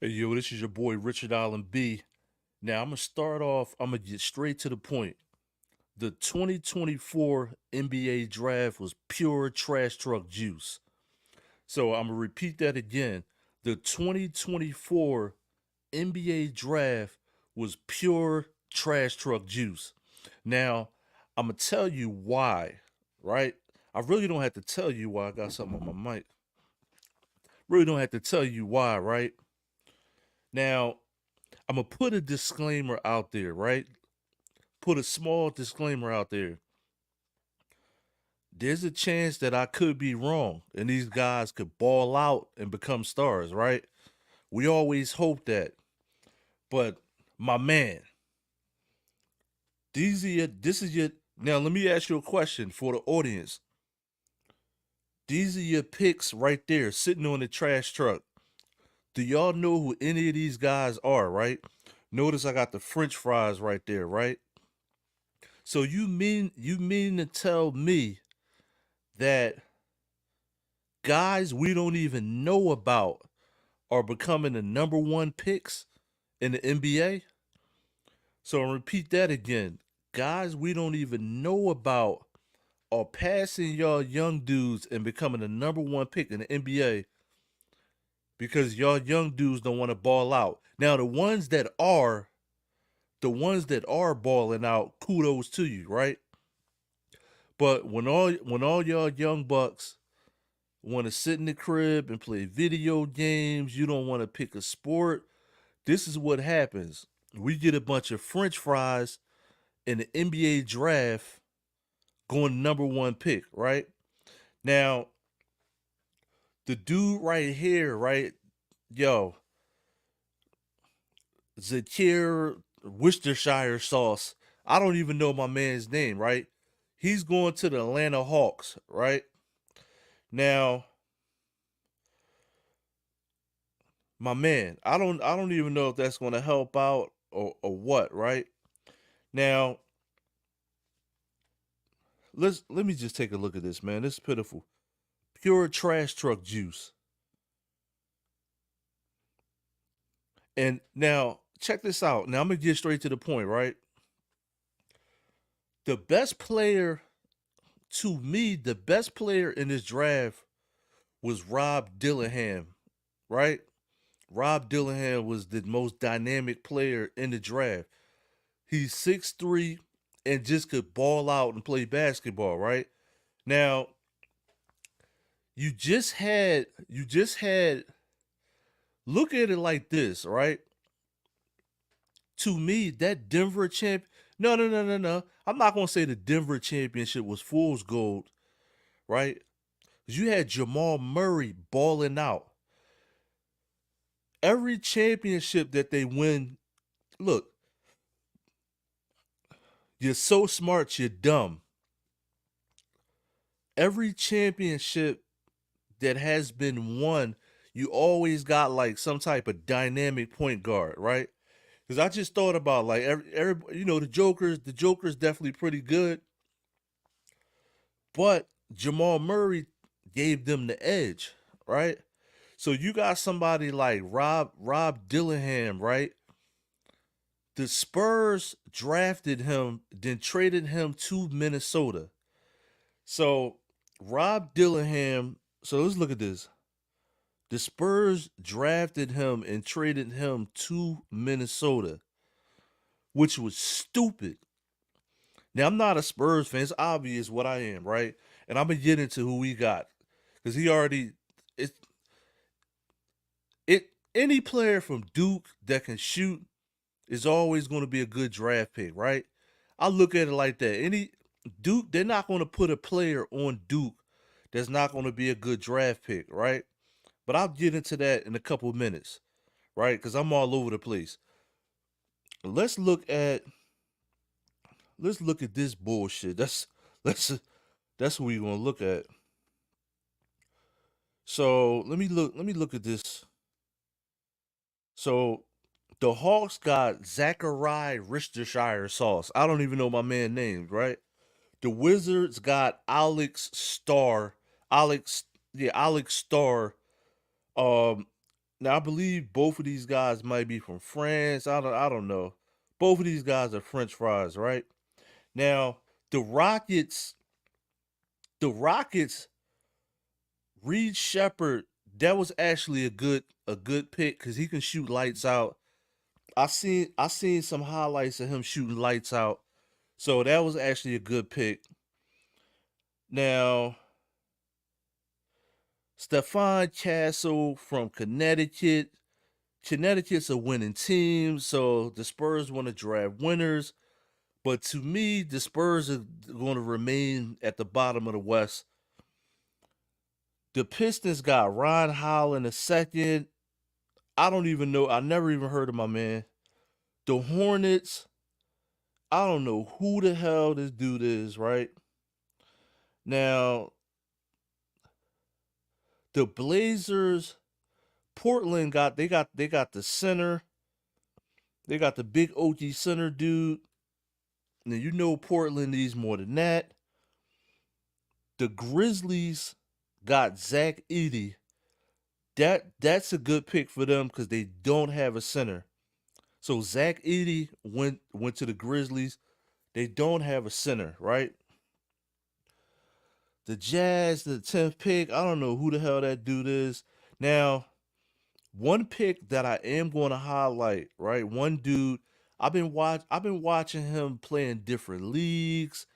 Hey, yo, this is your boy Richard Allen B. Now, I'm going to start off, I'm going to get straight to the point. The 2024 NBA draft was pure trash truck juice. So I'm going to repeat that again. The 2024 NBA draft was pure trash truck juice. Now, I'm going to tell you why, right? I really don't have to tell you why. I got something on my mic. Really don't have to tell you why, right? Now, I'm going to put a disclaimer out there, right? Put a small disclaimer out there. There's a chance that I could be wrong and these guys could ball out and become stars, right? We always hope that. But my man, this is your now let me ask you a question for the audience. These are your picks right there sitting on the trash truck. Do y'all know who any of these guys are, right? Notice I got the French fries right there, right? So you mean to tell me that guys we don't even know about are becoming the number one picks in the NBA? So I'll repeat that again. Guys we don't even know about are passing y'all young dudes and becoming the number one pick in the NBA because y'all young dudes don't want to ball out. Now the ones that are balling out, kudos to you, right? But when all y'all young bucks want to sit in the crib and play video games, you don't want to pick a sport, this is what happens. We get a bunch of French fries in the NBA draft going number one pick, right? Now, the dude right here, right? Yo, Zakir Worcestershire sauce. I don't even know my man's name, right? He's going to the Atlanta Hawks, right? Now, my man, I don't even know if that's going to help out or what, right? Now, let me just take a look at this, man. This is pitiful. Pure trash truck juice. And now, check this out. Now I'm gonna get straight to the point, right? The best player to me, the best player in this draft was Rob Dillingham, right? Rob Dillingham was the most dynamic player in the draft. He's 6'3" and just could ball out and play basketball, right? Now, you just had look at it like this, right? To me, that Denver champ no no no no no. I'm not gonna say the Denver championship was fool's gold, right? Because you had Jamal Murray balling out. Every championship that they win, look, you're so smart, you're dumb. Every championship that has been won, you always got like some type of dynamic point guard, right? Because I just thought about like every the Joker's definitely pretty good, but Jamal Murray gave them the edge, right? So you got somebody like Rob Dillingham, right? The Spurs drafted him, then traded him to Minnesota. So Rob Dillingham. So let's look at this. The Spurs drafted him and traded him to Minnesota, which was stupid. Now I'm not a Spurs fan. It's obvious what I am, right? And I'm gonna get into who we got because he already it it any player from Duke that can shoot is always going to be a good draft pick, right? I look at it like that. Any Duke, they're not going to put a player on Duke that's not going to be a good draft pick, right? But I'll get into that in a couple of minutes, right? Because I'm all over the place. Let's look at let's look at this bullshit. Let's that's what we're gonna look at. So let me look at this. So the Hawks got Zachary Richtershire sauce. I don't even know my man named, right? The Wizards got Alex Starr. Alex Starr. Um, Now I believe both of these guys might be from France. I don't know. Both of these guys are French fries, right? Now the Rockets, the Rockets, Reed Shepard, that was actually a good pick because he can shoot lights out. I seen some highlights of him shooting lights out. So that was actually a good pick. Now, Stephon Castle from Connecticut. Connecticut's a winning team, so the Spurs want to draft winners. But to me, the Spurs are going to remain at the bottom of the West. The Pistons got Ron Howell in the second. I don't even know. I never even heard of my man. The Hornets, I don't know who the hell this dude is, right? Now, the Blazers, Portland got the center. They got the big OG center dude. Now you know Portland needs more than that. The Grizzlies got Zach Edey. That's a good pick for them because they don't have a center. So Zach Edey went to the Grizzlies. They don't have a center, right? The Jazz, the 10th pick, I don't know who the hell that dude is. Now, one pick that I am going to highlight, right? One dude, I've been watching him play in different leagues.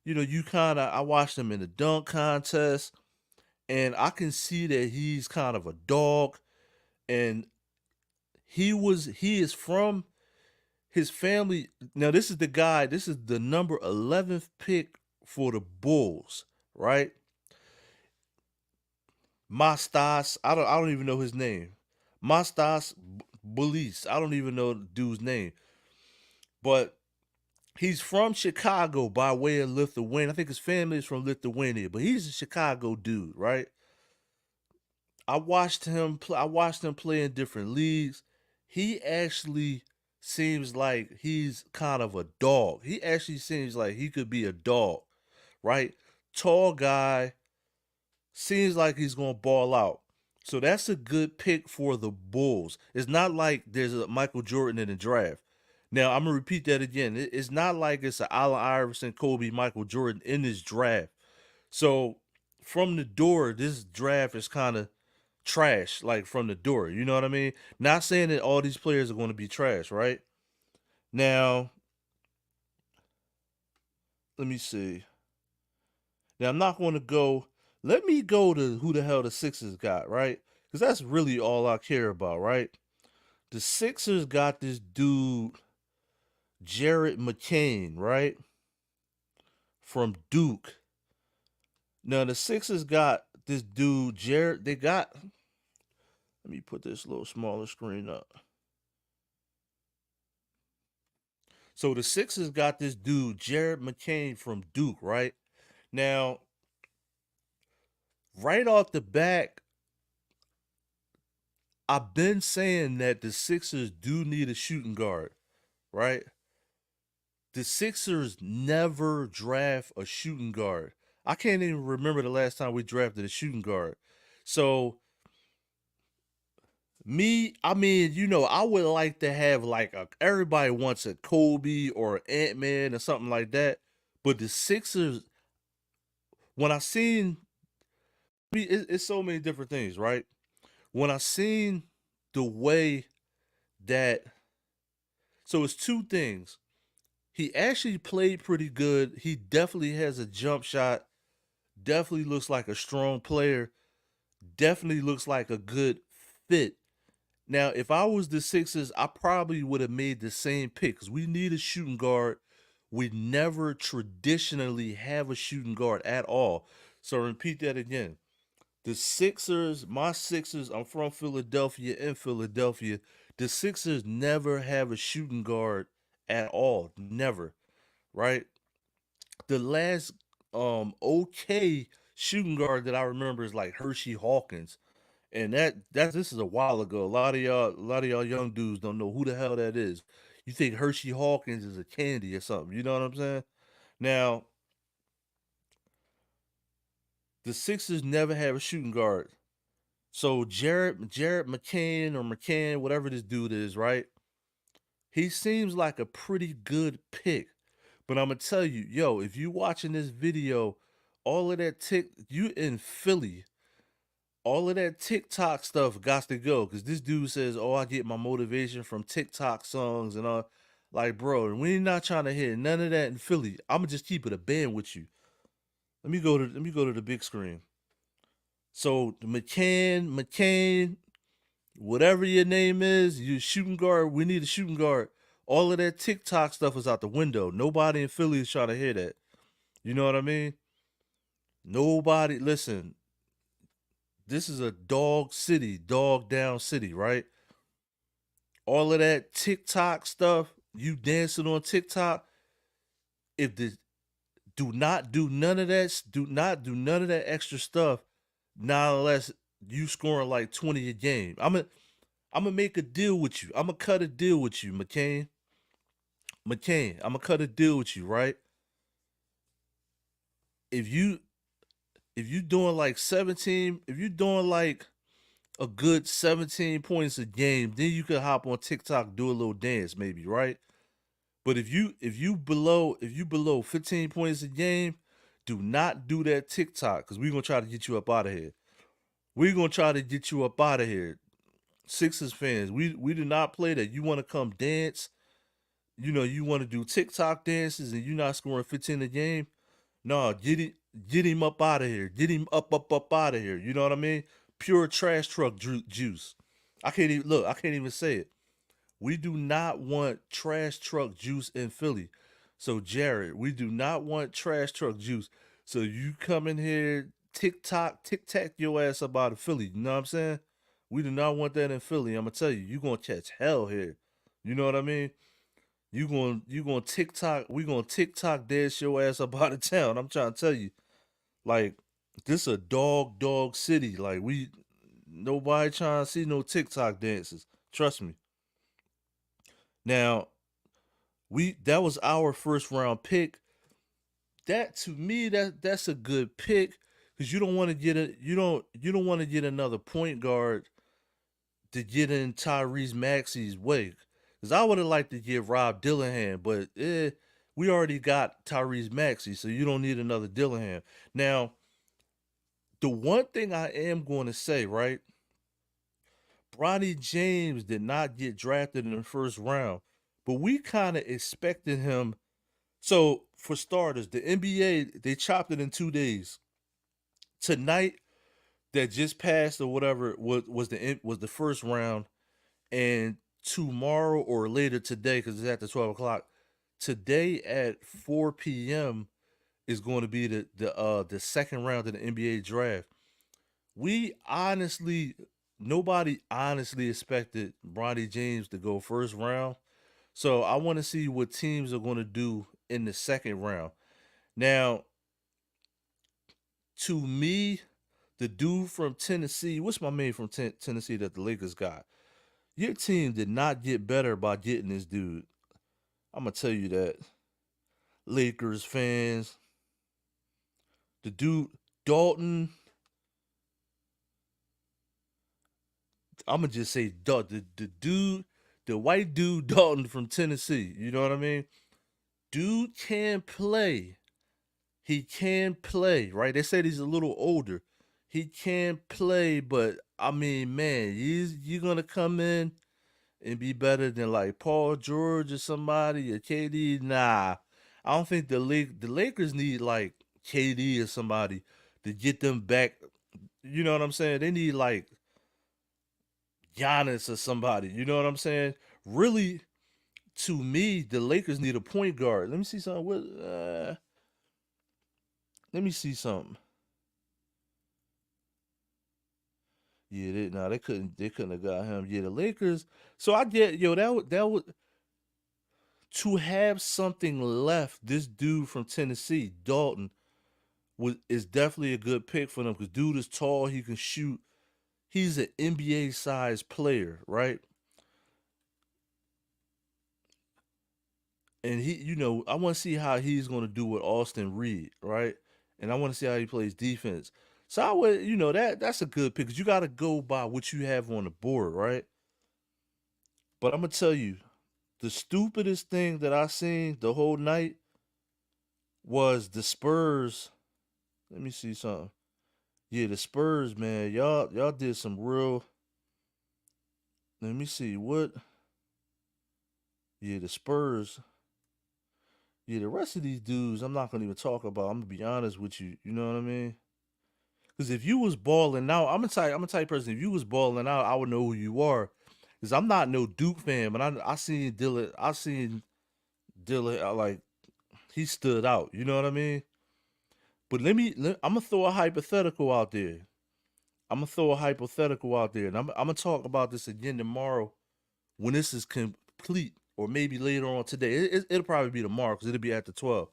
You know, I watched him in the dunk contest, and I can see that he's kind of a dog. And he is from his family. Now, this is the number 11th pick for the Bulls, right? Mastas, I don't even know his name. Mastas Bulis, I don't even know the dude's name. But he's from Chicago by way of Lithuania. I think his family is from Lithuania, but he's a Chicago dude, right? I watched him play in different leagues. He actually seems like he's kind of a dog. He actually seems like he could be a dog, right? Tall guy, seems like he's going to ball out. So that's a good pick for the Bulls. It's not like there's a Michael Jordan in the draft. Now, I'm going to repeat that again. It's not like it's an Allen Iverson, Kobe, Michael Jordan in this draft. So from the door, this draft is kind of trash, like from the door. You know what I mean? Not saying that all these players are going to be trash, right? Now, let me see. Now, I'm not going to go. Let me go to who the hell the Sixers got, right? Because that's really all I care about, right? The Sixers got this dude, Jared McCain, right? From Duke. Now, the Sixers got this dude, Jared. Let me put this little smaller screen up. So the Sixers got this dude, Jared McCain from Duke, right? Now, right off the back, I've been saying that the Sixers do need a shooting guard, right? The Sixers never draft a shooting guard. I can't even remember the last time we drafted a shooting guard. So I mean, I would like to have everybody wants a Kobe or Ant Man or something like that. But the Sixers, when I seen, it's so many different things, right? When I seen the way that, so it's two things. He actually played pretty good. He definitely has a jump shot. Definitely looks like a strong player. Definitely looks like a good fit. Now, if I was the Sixers, I probably would have made the same pick because we need a shooting guard. We never traditionally have a shooting guard at all. So repeat that again. The Sixers, my Sixers, I'm from Philadelphia, in Philadelphia. The Sixers never have a shooting guard at all. Never, right? The last okay shooting guard that I remember is like Hershey Hawkins. And that this is a while ago. A lot of y'all young dudes don't know who the hell that is. You think Hershey Hawkins is a candy or something. You know what I'm saying? Now, the Sixers never have a shooting guard. So Jared McCann or McCann, whatever this dude is, right? He seems like a pretty good pick. But I'm gonna tell you, yo, if you watching this video, all of that you in Philly, all of that TikTok stuff got to go. Cause this dude says, "Oh, I get my motivation from TikTok songs and all." Like, bro, we not trying to hear none of that in Philly. I'ma just keep it a band with you. Let me go to the big screen. So the McCain, whatever your name is, you shooting guard. We need a shooting guard. All of that TikTok stuff is out the window. Nobody in Philly is trying to hear that. You know what I mean? Nobody. Listen, this is a dog city, dog down city, right? All of that TikTok stuff, you dancing on TikTok. If the do not do none of that, do not do none of that extra stuff, not unless you scoring like 20 a game. I'm gonna make a deal with you. I'm gonna cut a deal with you, McCain. McCain, I'm gonna cut a deal with you, right? If you if you doing like 17, if you doing like a good 17 points a game, then you can hop on TikTok, do a little dance, maybe, right? But if you below 15 points a game, do not do that TikTok because we're gonna try to get you up out of here. We're gonna try to get you up out of here. Sixers fans, we do not play that. You want to come dance, you want to do TikTok dances and you're not scoring 15 a game. No, get him up out of here. Get him up out of here. You know what I mean? Pure trash truck juice. I can't even look. I can't even say it. We do not want trash truck juice in Philly. So Jared, we do not want trash truck juice. So you come in here, tic tac your ass up out of Philly. You know what I'm saying? We do not want that in Philly. I'm gonna tell you, you gonna catch hell here. You know what I mean? You gonna TikTok. We gonna TikTok dance your ass up out of town. I'm trying to tell you, like this a dog city. Like we nobody trying to see no TikTok dances. Trust me. Now we that was our first round pick. That to me that's a good pick because you don't want to get a you don't want to get another point guard to get in Tyrese Maxey's way. Because I would have liked to get Rob Dillingham, but we already got Tyrese Maxey, so you don't need another Dillingham. Now, the one thing I am going to say, right? Bronny James did not get drafted in the first round, but we kind of expected him. So, for starters, the NBA, they chopped it in 2 days. Tonight, that just passed or whatever was the first round, and tomorrow or later today, because it's after 12 o'clock, today at 4 p.m. is going to be the second round of the NBA draft. We honestly Nobody honestly expected Bronny James to go first round. So I want to see what teams are going to do in the second round. Now, to me, the dude from Tennessee, what's my man from Tennessee that the Lakers got? Your team did not get better by getting this dude. I'm gonna tell you that. Lakers fans, the dude Dalton. I'm gonna just say the dude, the white dude Dalton from Tennessee. You know what I mean? Dude can play. He can play, right? They said he's a little older. He can play, but I mean, man, you gonna come in and be better than like Paul George or somebody or KD? Nah, I don't think the Lakers need like KD or somebody to get them back. You know what I'm saying? They need like Giannis or somebody. You know what I'm saying? Really, to me, the Lakers need a point guard. Let me see something. Let me see something. Yeah, they couldn't have got him. Yeah, the Lakers. So I get that would to have something left. This dude from Tennessee, Dalton, is definitely a good pick for them because dude is tall. He can shoot. He's an NBA size player, right? And I want to see how he's going to do with Austin Reed, right? And I want to see how he plays defense. So I would, that's a good pick. 'Cause you got to go by what you have on the board, right? But I'm gonna tell you, the stupidest thing that I seen the whole night was the Spurs. Let me see something. Yeah, the Spurs, man. Y'all did some real. Let me see what. Yeah, the Spurs. Yeah, the rest of these dudes, I'm not gonna even talk about. I'm gonna be honest with you. You know what I mean? Because if you was balling out, I'm a type person. If you was balling out, I would know who you are. Because I'm not no Duke fan, but I seen Dylan. I seen Dylan like he stood out. You know what I mean? But I'm gonna throw a hypothetical out there. And I'm gonna talk about this again tomorrow when this is complete, or maybe later on today. It'll probably be tomorrow because it'll be after 12.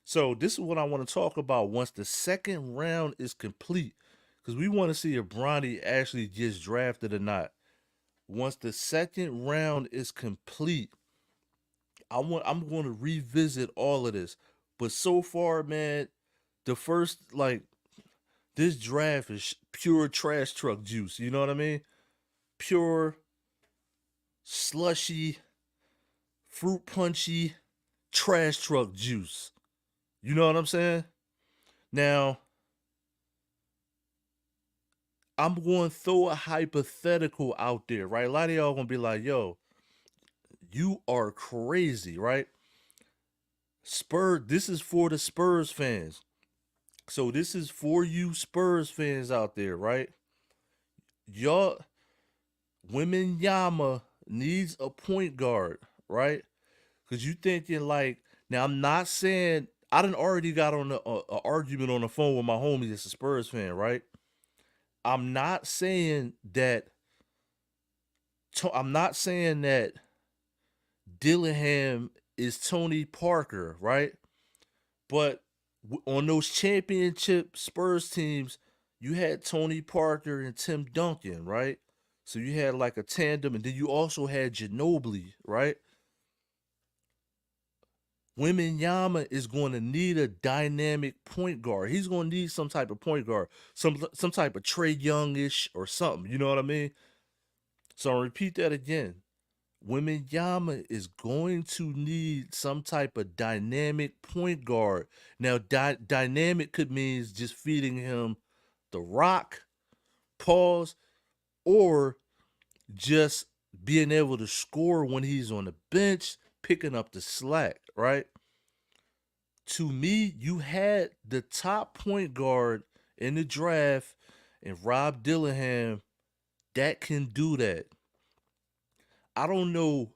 So this is what I want to talk about once the second round is complete, because we want to see if Bronny actually gets drafted or not. Once the second round is complete, I'm going to revisit all of this. But so far, man, the first this draft is pure trash truck juice. You know what I mean? Pure slushy, fruit punchy trash truck juice. You know what I'm saying? Now, I'm going to throw a hypothetical out there, right? A lot of y'all going to be like, yo, you are crazy, right? This is for the Spurs fans. So this is for you Spurs fans out there, right? Y'all, Yama needs a point guard, right? Because you thinking like, now I'm not saying, I done already got on a argument on the phone with my homie that's a Spurs fan, right? I'm not saying that, I'm not saying that Dillingham is Tony Parker, right? But on those championship Spurs teams, you had Tony Parker and Tim Duncan, right? So you had like a tandem, and then you also had Ginobili, right? Wembanyama is going to need a dynamic point guard. He's going to need some type of point guard, some type of Trae Youngish or something. You know what I mean? So I'll repeat that again. Wembanyama is going to need some type of dynamic point guard. Now, dynamic could mean just feeding him the rock, pause, or just being able to score when he's on the bench, picking up the slack, right? To me, you had the top point guard in the draft and Rob Dillingham that can do that. I don't know.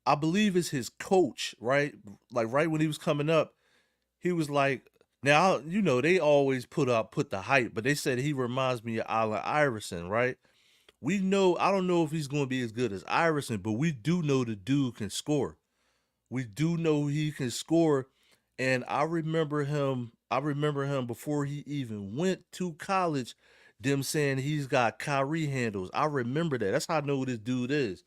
I believe it's his coach, right? Like right when he was coming up, he was like, now they always put the hype, but they said he reminds me of Allen Iverson, right? We know, I don't know if he's going to be as good as Iverson, but we do know the dude can score. We do know he can score, and I remember him. Before he even went to college. Them saying he's got Kyrie handles. I remember that. That's how I know who this dude is.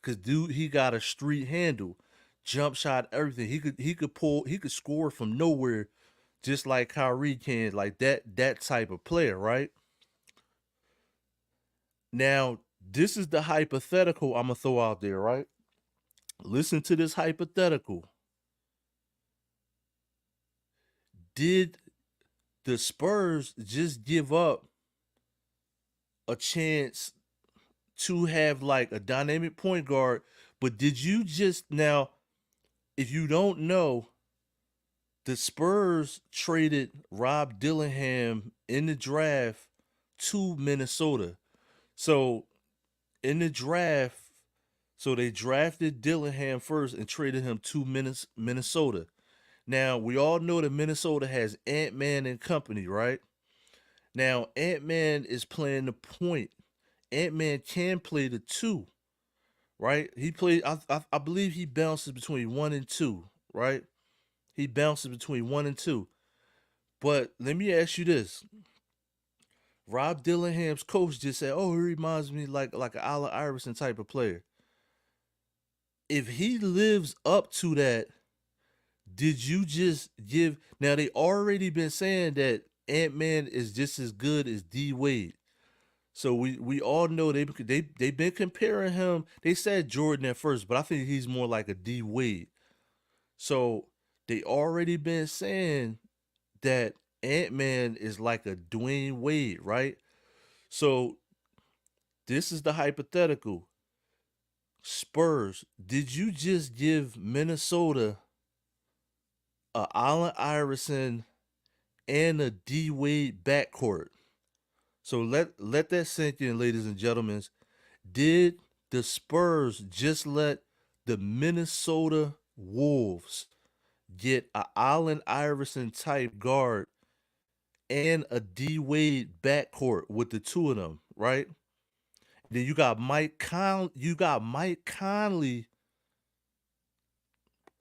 Cause dude, he got a street handle, jump shot, everything. He could score from nowhere, just like Kyrie can. Like that type of player, right? Now, this is the hypothetical I'm gonna throw out there, right? Listen to this hypothetical. Did the Spurs just give up a chance to have like a dynamic point guard? But did you just now, if you don't know, the Spurs traded Rob Dillingham in the draft to Minnesota. So in the draft, so they drafted Dillingham first and traded him to Minnesota. Now we all know that Minnesota has Ant-Man and company, right? Now Ant-Man is playing the point. Ant-Man can play the two, right? He played. I believe he bounces between 1 and 2, right? He bounces between 1 and 2. But let me ask you this: Rob Dillingham's coach just said, "Oh, he reminds me like an Allen Iverson type of player." If he lives up to that, did you just give? Now they already been saying that Ant-Man is just as good as D Wade. So we all know they've been comparing him. They said Jordan at first, but I think he's more like a D Wade. So they already been saying that Ant-Man is like a Dwayne Wade, right? So this is the hypothetical. Spurs, did you just give Minnesota a Allen Iverson and a D Wade backcourt? So let that sink in, ladies and gentlemen. Did the Spurs just let the Minnesota Wolves get a Allen Iverson type guard and a D Wade backcourt with the two of them, right? Then you got Mike Conley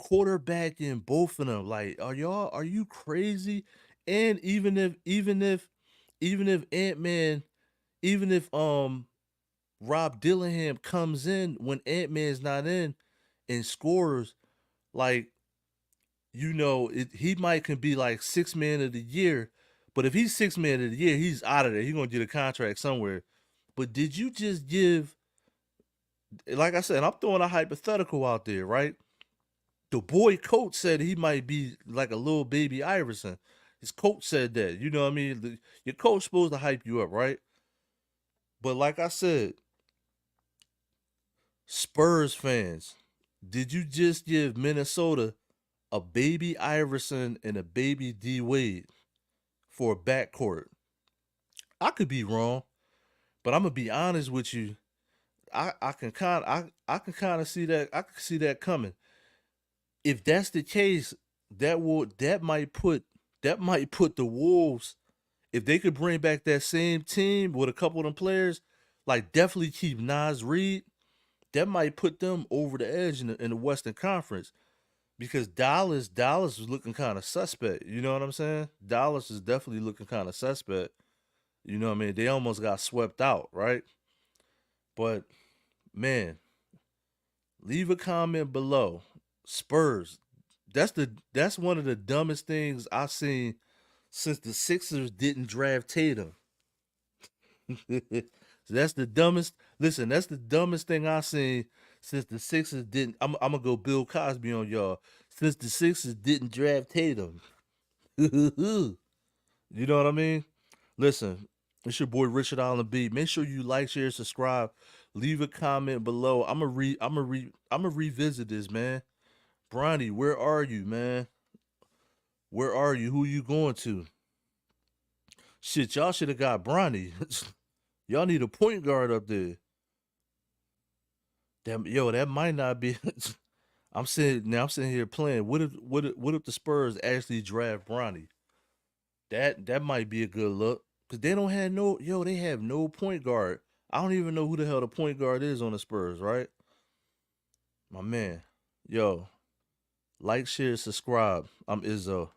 quarterbacking both of them. Like, are you crazy? And even if Ant-Man, even if Rob Dillingham comes in when Ant-Man's not in and scores, like, he might can be like 6 man of the year, but if he's 6 man of the year, he's out of there. He's gonna get a contract somewhere. But did you just give, like I said, I'm throwing a hypothetical out there, right? The boy coach said he might be like a little baby Iverson. His coach said that. You know what I mean? Your coach supposed to hype you up, right? But like I said, Spurs fans, did you just give Minnesota a baby Iverson and a baby D Wade for a backcourt? I could be wrong, but I'm gonna be honest with you. I can kind of see that. I can see that coming. If that's the case, that might put the Wolves, if they could bring back that same team with a couple of them players, like definitely keep Nas Reed, that might put them over the edge in the Western Conference because Dallas is looking kind of suspect. You know what I'm saying? Dallas is definitely looking kind of suspect. You know what I mean? They almost got swept out, right? But man, leave a comment below. Spurs. That's one of the dumbest things I've seen since the Sixers didn't draft Tatum. That's the dumbest. Listen, that's the dumbest thing I've seen since the Sixers didn't. I'm gonna go Bill Cosby on y'all. Since the Sixers didn't draft Tatum. You know what I mean? Listen, it's your boy Richard Allen B. Make sure you like, share, subscribe, leave a comment below. I'm gonna revisit this, man. Bronny, where are you, man? Where are you? Who you going to? Shit, y'all should have got Bronny. Y'all need a point guard up there. That might not be. I'm sitting here playing. What if the Spurs actually draft Bronny? That might be a good look because they don't have no they have no point guard. I don't even know who the hell the point guard is on the Spurs, right? My man, yo, like, share, subscribe. I'm Izzo.